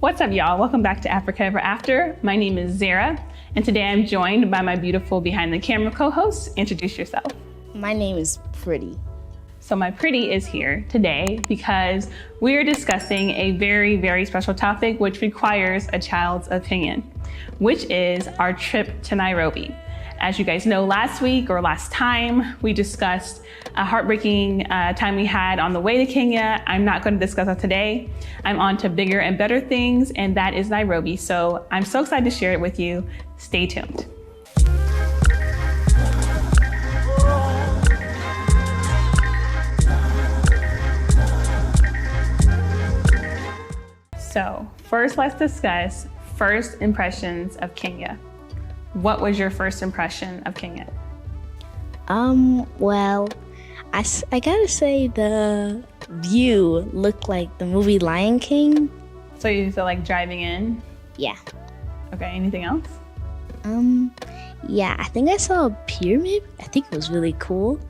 What's up, y'all? Welcome back to Africa Ever After. My name is Zara, and today I'm joined by my beautiful behind the camera co-host. Introduce yourself. My name is Pretty. So my Pretty is here today because we are discussing a very, very special topic which requires a child's opinion, which is our trip to Nairobi. As you guys know, last week or last time, we discussed a heartbreaking time we had on the way to Kenya. I'm not going to discuss that today. I'm on to bigger and better things, and that is Nairobi. So I'm so excited to share it with you. Stay tuned. So first, let's discuss first impressions of Kenya. What was your first impression of Kenya? Well, I gotta say the view looked like the movie Lion King. So you feel like driving in? Yeah. Okay, anything else? Yeah, I think I saw a pyramid. I think it was really cool.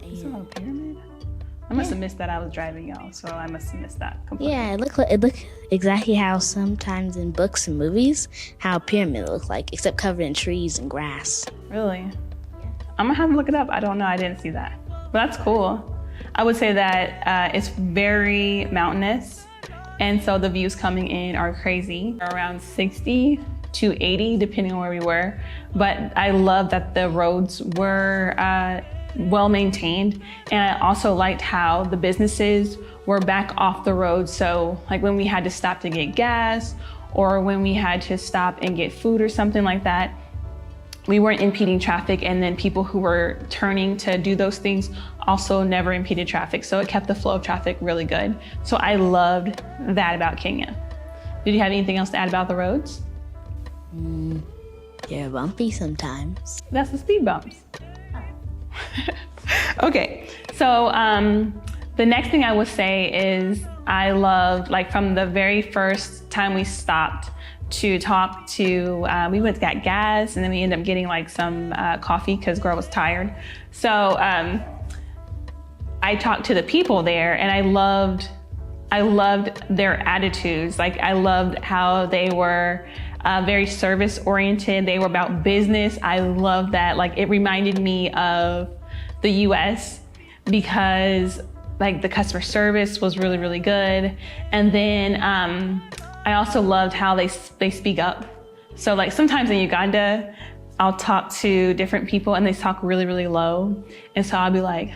You saw a pyramid? I must have missed that. I was driving, y'all, so I must have missed that completely. Yeah, it looked exactly how sometimes in books and movies, how a pyramid looks like, except covered in trees and grass. Really? Yeah. I'm gonna have to look it up. I don't know, I didn't see that. But that's cool. I would say that it's very mountainous, and so the views coming in are crazy. Around 60 to 80, depending on where we were. But I love that the roads were well maintained, and I also liked how the businesses were back off the road. So like when we had to stop to get gas or when we had to stop and get food or something like that, we weren't impeding traffic, and then people who were turning to do those things also never impeded traffic. So it kept the flow of traffic really good. So I loved that about Kenya. Did you have anything else to add about the roads? They're bumpy sometimes. That's the speed bumps. Okay, so the next thing I would say is I loved, like from the very first time we stopped to talk to, we went to get gas, and then we ended up getting like some coffee because girl was tired. So I talked to the people there, and I loved their attitudes. Like I loved how they were very service oriented. They were about business. I love that. Like it reminded me of the US because like the customer service was really, really good. And then I also loved how they speak up. So like sometimes in Uganda, I'll talk to different people and they talk really, really low. And so I'll be like,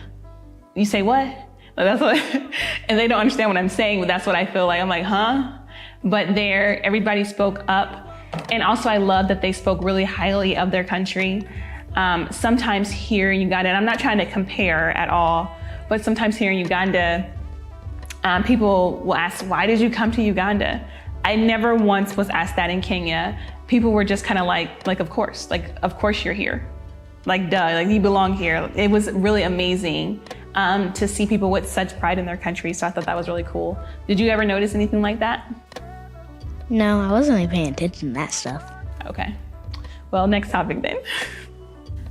you say what? Like, that's what, and they don't understand what I'm saying, but that's what I feel like. I'm like, huh? But there, everybody spoke up. And also I love that they spoke really highly of their country. Sometimes here in Uganda, and I'm not trying to compare at all, but sometimes here in Uganda, people will ask, why did you come to Uganda? I never once was asked that in Kenya. People were just kind of like, of course you're here. Like, duh, like you belong here. It was really amazing to see people with such pride in their country. So I thought that was really cool. Did you ever notice anything like that? No, I wasn't really paying attention to that stuff. Okay, well, next topic then.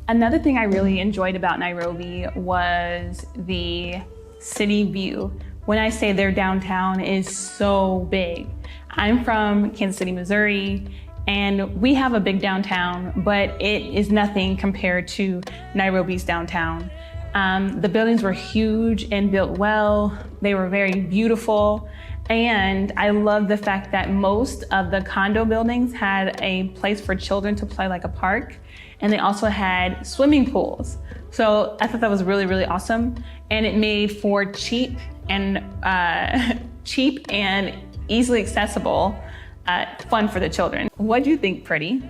Another thing I really enjoyed about Nairobi was the city view. When I say their downtown is so big. I'm from Kansas City, Missouri, and we have a big downtown, but it is nothing compared to Nairobi's downtown. The buildings were huge and built well. They were very beautiful. And I love the fact that most of the condo buildings had a place for children to play, like a park. And they also had swimming pools. So I thought that was really, really awesome. And it made for cheap and easily accessible fun for the children. What do you think, Pretty?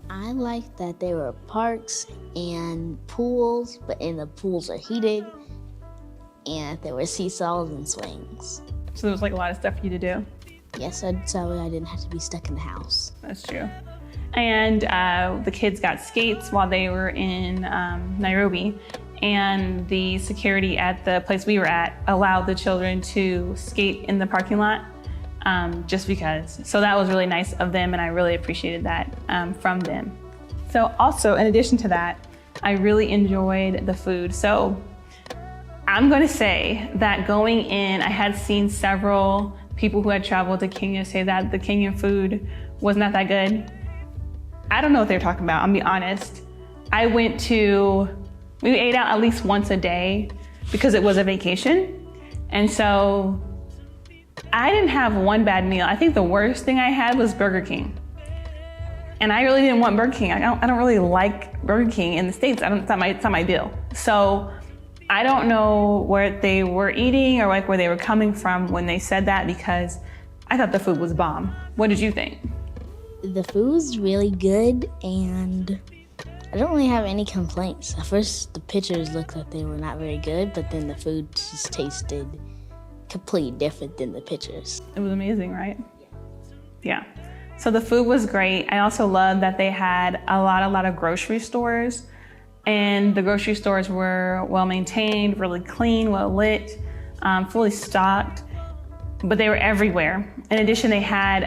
I like that there were parks and pools, and the pools are heated, and there were seesaws and swings. So there was like a lot of stuff for you to do? Yes, so I didn't have to be stuck in the house. That's true. And the kids got skates while they were in Nairobi, and the security at the place we were at allowed the children to skate in the parking lot just because. So that was really nice of them, and I really appreciated that from them. So also, in addition to that, I really enjoyed the food. So I'm gonna say that going in, I had seen several people who had traveled to Kenya say that the Kenyan food was not that good. I don't know what they're talking about, I'll be honest. We ate out at least once a day because it was a vacation. And so I didn't have one bad meal. I think the worst thing I had was Burger King. And I really didn't want Burger King. I don't really like Burger King in the States. It's not my deal. So I don't know where they were eating or like where they were coming from when they said that, because I thought the food was bomb. What did you think? The food's really good, and I don't really have any complaints. At first, the pictures looked like they were not very good, but then the food just tasted completely different than the pictures. It was amazing, right? Yeah. So the food was great. I also loved that they had a lot of grocery stores, and the grocery stores were well maintained, really clean, well lit, fully stocked, but they were everywhere. In addition, they had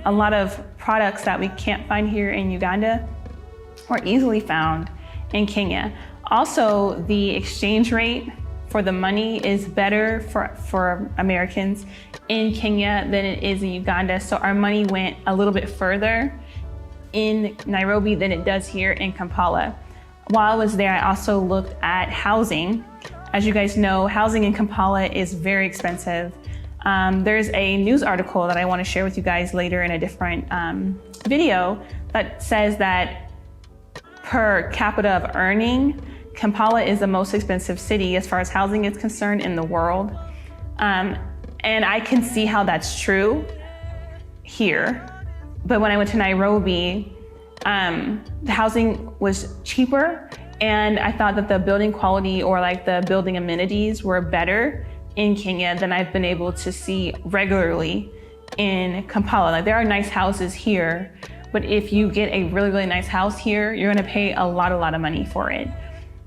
a lot of products that we can't find here in Uganda or easily found in Kenya. Also, the exchange rate for the money is better for Americans in Kenya than it is in Uganda. So our money went a little bit further in Nairobi than it does here in Kampala. While I was there, I also looked at housing. As you guys know, housing in Kampala is very expensive. There's a news article that I want to share with you guys later in a different video that says that per capita of earning, Kampala is the most expensive city as far as housing is concerned in the world. And I can see how that's true here. But when I went to Nairobi, the housing was cheaper, and I thought that the building quality or like the building amenities were better in Kenya than I've been able to see regularly in Kampala. Like, there are nice houses here, but if you get a really nice house here, you're gonna pay a lot of money for it.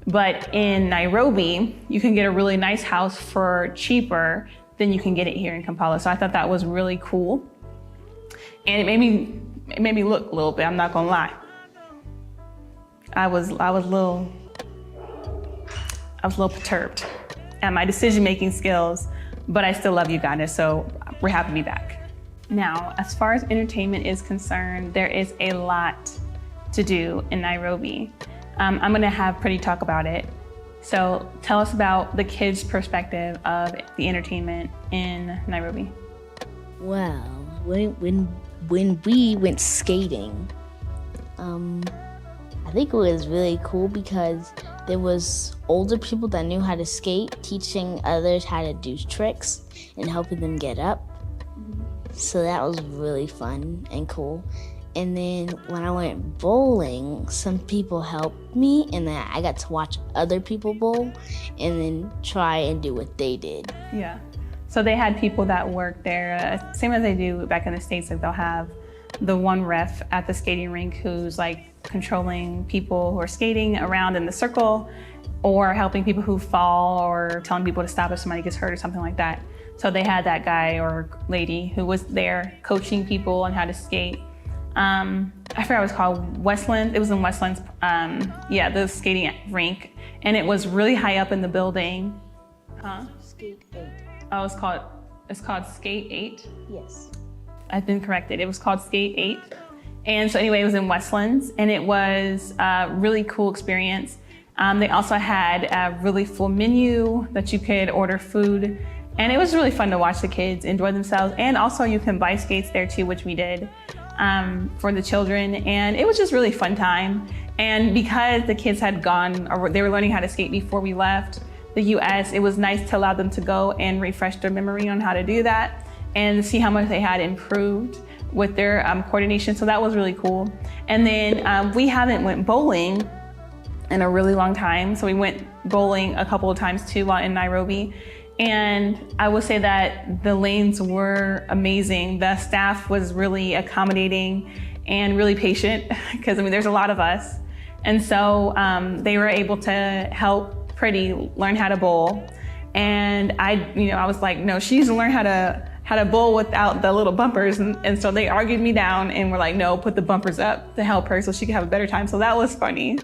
But in Nairobi, you can get a really nice house for cheaper than you can get it here in Kampala. So I thought that was really cool. And it made me look a little bit, I'm not gonna lie. I was a little perturbed at my decision-making skills, but I still love Uganda, so we're happy to be back. Now, as far as entertainment is concerned, there is a lot to do in Nairobi. I'm gonna have Pretty talk about it. So tell us about the kids' perspective of the entertainment in Nairobi. Well, when we went skating, I think it was really cool because there was older people that knew how to skate, teaching others how to do tricks and helping them get up. So that was really fun and cool. And then when I went bowling, some people helped me, and then I got to watch other people bowl and then try and do what they did. Yeah. So they had people that work there, same as they do back in the States. Like, they'll have the one ref at the skating rink who's like controlling people who are skating around in the circle, or helping people who fall, or telling people to stop if somebody gets hurt or something like that. So they had that guy or lady who was there coaching people on how to skate. I forgot what it was called, Westland. It was in Westland's, the skating rink, and it was really high up in the building. Huh? Skate 8. Oh, it's called Skate 8? Yes. I've been corrected. It was called Skate 8. And so anyway, it was in Westlands, and it was a really cool experience. They also had a really full menu that you could order food, and it was really fun to watch the kids enjoy themselves. And also you can buy skates there too, which we did for the children, and it was just really fun time. And because the kids had gone, or they were learning how to skate before we left the US, it was nice to allow them to go and refresh their memory on how to do that and see how much they had improved with their coordination. So that was really cool. And then we haven't went bowling in a really long time. So we went bowling a couple of times too while in Nairobi. And I would say that the lanes were amazing. The staff was really accommodating and really patient, because I mean, there's a lot of us. And so they were able to help Pretty learn how to bowl. And I was like, no, she needs to learn how to bowl without the little bumpers. And so they argued me down and were like, no, put the bumpers up to help her so she could have a better time. So that was funny.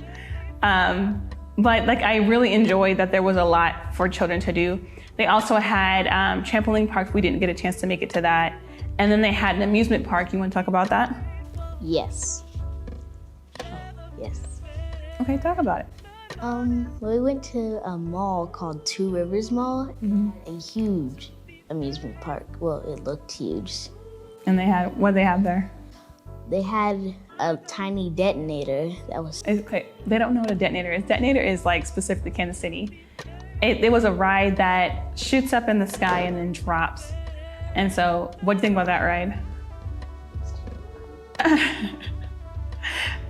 But like, I really enjoyed that there was a lot for children to do. They also had trampoline park. We didn't get a chance to make it to that. And then they had an amusement park. You want to talk about that? Yes. Yes. Okay, talk about it. We went to a mall called Two Rivers Mall, a huge amusement park. Well, it looked huge. And they had, what did they have there? They had a tiny detonator that was... Okay, they don't know what a detonator is. Detonator is like specific to Kansas City. It was a ride that shoots up in the sky and then drops. And so, what do you think about that ride?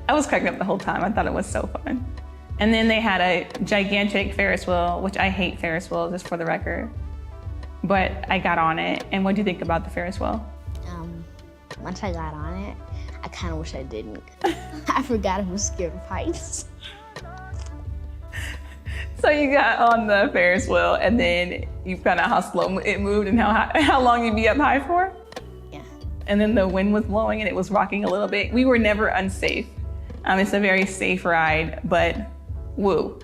I was cracking up the whole time. I thought it was so fun. And then they had a gigantic Ferris wheel, which I hate Ferris wheels, just for the record. But I got on it. And what do you think about the Ferris wheel? Once I got on it, I kind of wish I didn't. I forgot I was scared of heights. So you got on the Ferris wheel, and then you found out how slow it moved and how long you'd be up high for? Yeah. And then the wind was blowing and it was rocking a little bit. We were never unsafe. It's a very safe ride, but woo.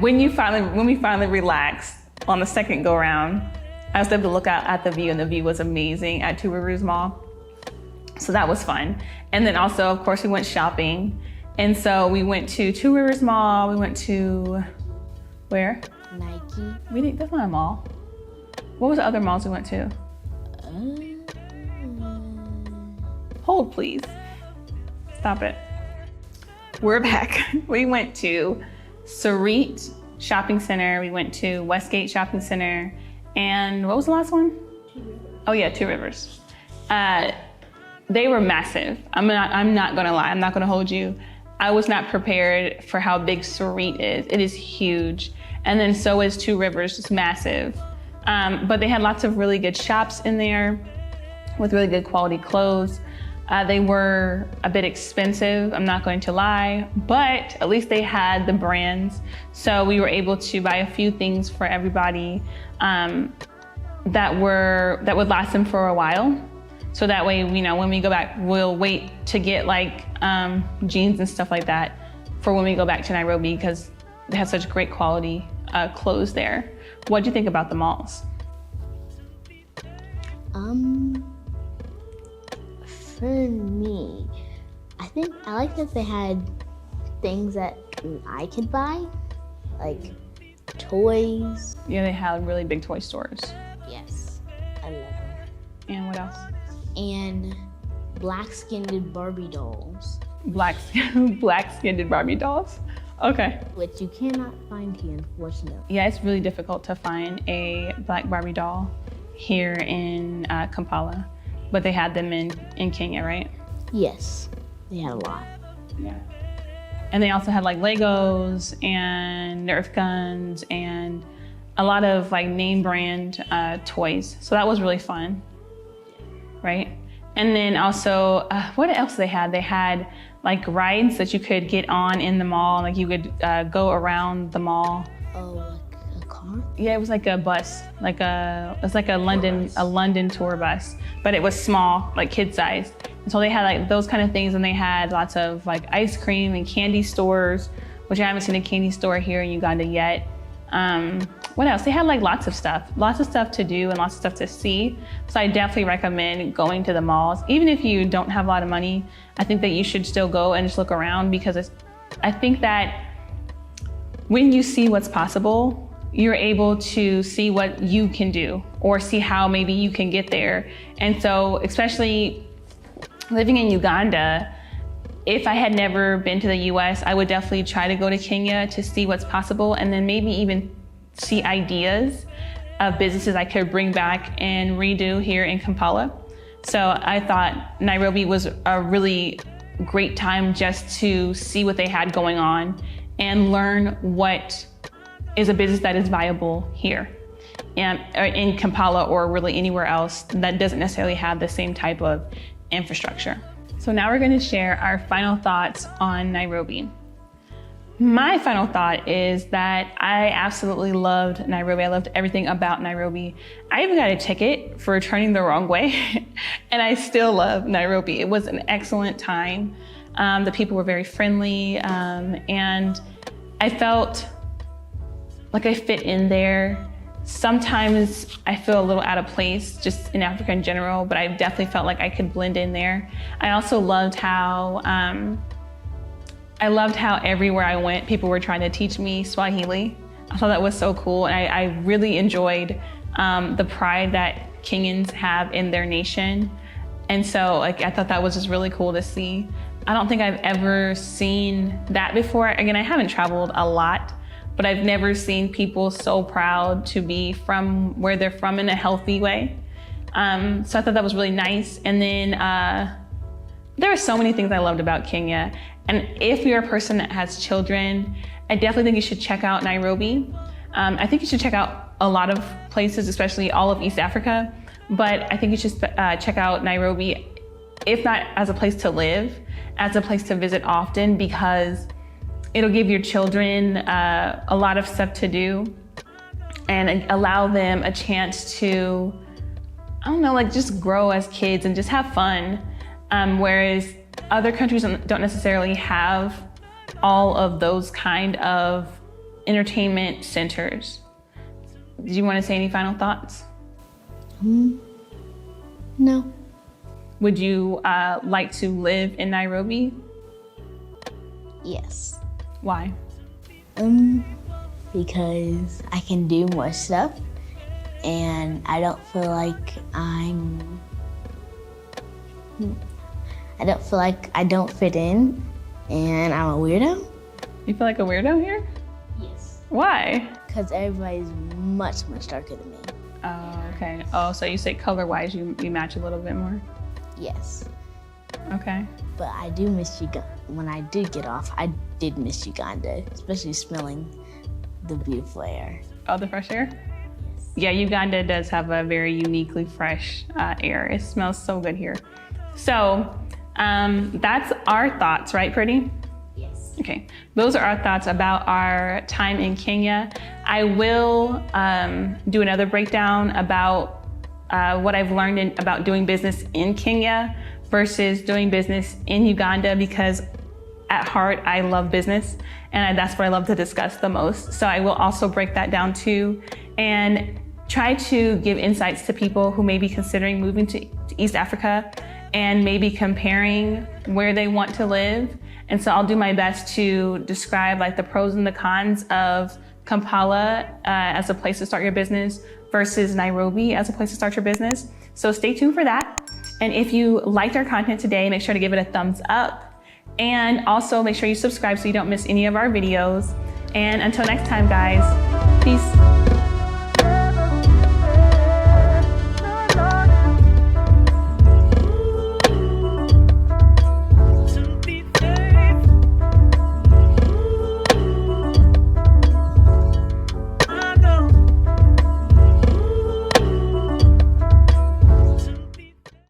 When we finally relaxed on the second go round, I was able to look out at the view, and the view was amazing at Two Rivers Mall. So that was fun. And then also, of course, we went shopping. And so we went to Two Rivers Mall. We went to, where? Nike. That's not a mall. What was the other malls we went to? Hold, please. Stop it. We're back. We went to Sarit Shopping Center. We went to Westgate Shopping Center. And what was the last one? Oh yeah, Two Rivers. They were massive. I'm not gonna lie, I'm not gonna hold you. I was not prepared for how big Sarit is. It is huge. And then so is Two Rivers, it's massive. But they had lots of really good shops in there with really good quality clothes. They were a bit expensive, I'm not going to lie, but at least they had the brands. So we were able to buy a few things for everybody that would last them for a while. So that way, when we go back, we'll wait to get like jeans and stuff like that for when we go back to Nairobi, because they have such great quality clothes there. What do you think about the malls? For me, I like that they had things that I could buy, like toys. Yeah, they had really big toy stores. Yes, I love them. And what else? And black-skinned Barbie dolls. Black-skinned Barbie dolls? Okay. Which you cannot find here, unfortunately. Yeah, it's really difficult to find a black Barbie doll here in Kampala, but they had them in Kenya, right? Yes, they had a lot. Yeah. And they also had like Legos and Nerf guns and a lot of like name brand toys. So that was really fun, right? And then also, what else they had? They had like rides that you could get on in the mall. Like you could go around the mall. Oh, like a car? Yeah, it was like a bus, it's like a London tour bus, but it was small, like kid size. And so they had like those kind of things, and they had lots of like ice cream and candy stores, which I haven't seen a candy store here in Uganda yet. What else? They had like lots of stuff to do and lots of stuff to see. So I definitely recommend going to the malls. Even if you don't have a lot of money, I think that you should still go and just look around, because I think that when you see what's possible, you're able to see what you can do or see how maybe you can get there. And so, especially living in Uganda, if I had never been to the US, I would definitely try to go to Kenya to see what's possible, and then maybe even see ideas of businesses I could bring back and redo here in Kampala. So I thought Nairobi was a really great time just to see what they had going on and learn what is a business that is viable here in Kampala, or really anywhere else that doesn't necessarily have the same type of infrastructure. So now we're going to share our final thoughts on Nairobi. My final thought is that I absolutely loved Nairobi. I loved everything about Nairobi. I even got a ticket for turning the wrong way, and I still love Nairobi. It was an excellent time. The people were very friendly, and I felt like I fit in there. sometimes I feel a little out of place just in Africa in general, but I definitely felt like I could blend in there. I also loved how everywhere I went, people were trying to teach me Swahili. I thought that was so cool, and I really enjoyed the pride that Kenyans have in their nation. And so like, I thought that was just really cool to see. I don't think I've ever seen that before. Again, I haven't traveled a lot, but I've never seen people so proud to be from where they're from in a healthy way. So I thought that was really nice. And then there are so many things I loved about Kenya. And if you're a person that has children, I definitely think you should check out Nairobi. I think you should check out a lot of places, especially all of East Africa. But I think you should check out Nairobi, if not as a place to live, as a place to visit often, because it'll give your children a lot of stuff to do and allow them a chance to, I don't know, like just grow as kids and just have fun. Whereas other countries don't necessarily have all of those kind of entertainment centers. Did you want to say any final thoughts? No. Would you like to live in Nairobi? Yes. Why? Because I can do more stuff, and I don't feel like I don't fit in, and I'm a weirdo. You feel like a weirdo here? Yes. Why? Because everybody's much darker than me. Oh, okay. Oh, so you say color-wise, you match a little bit more? Yes. Okay. But I do miss Uganda. When I did get off, I did miss Uganda, especially smelling the beautiful air. Oh, the fresh air? Yes. Yeah, Uganda does have a very uniquely fresh air. It smells so good here. So that's our thoughts, right, Pretty? Yes. Okay, those are our thoughts about our time in Kenya. I will do another breakdown about what I've learned about doing business in Kenya versus doing business in Uganda, because at heart, I love business, and that's what I love to discuss the most. So I will also break that down too, and try to give insights to people who may be considering moving to East Africa and maybe comparing where they want to live. And so I'll do my best to describe like the pros and the cons of Kampala as a place to start your business versus Nairobi as a place to start your business. So stay tuned for that. And if you liked our content today, make sure to give it a thumbs up. And also make sure you subscribe so you don't miss any of our videos. And until next time, guys, peace.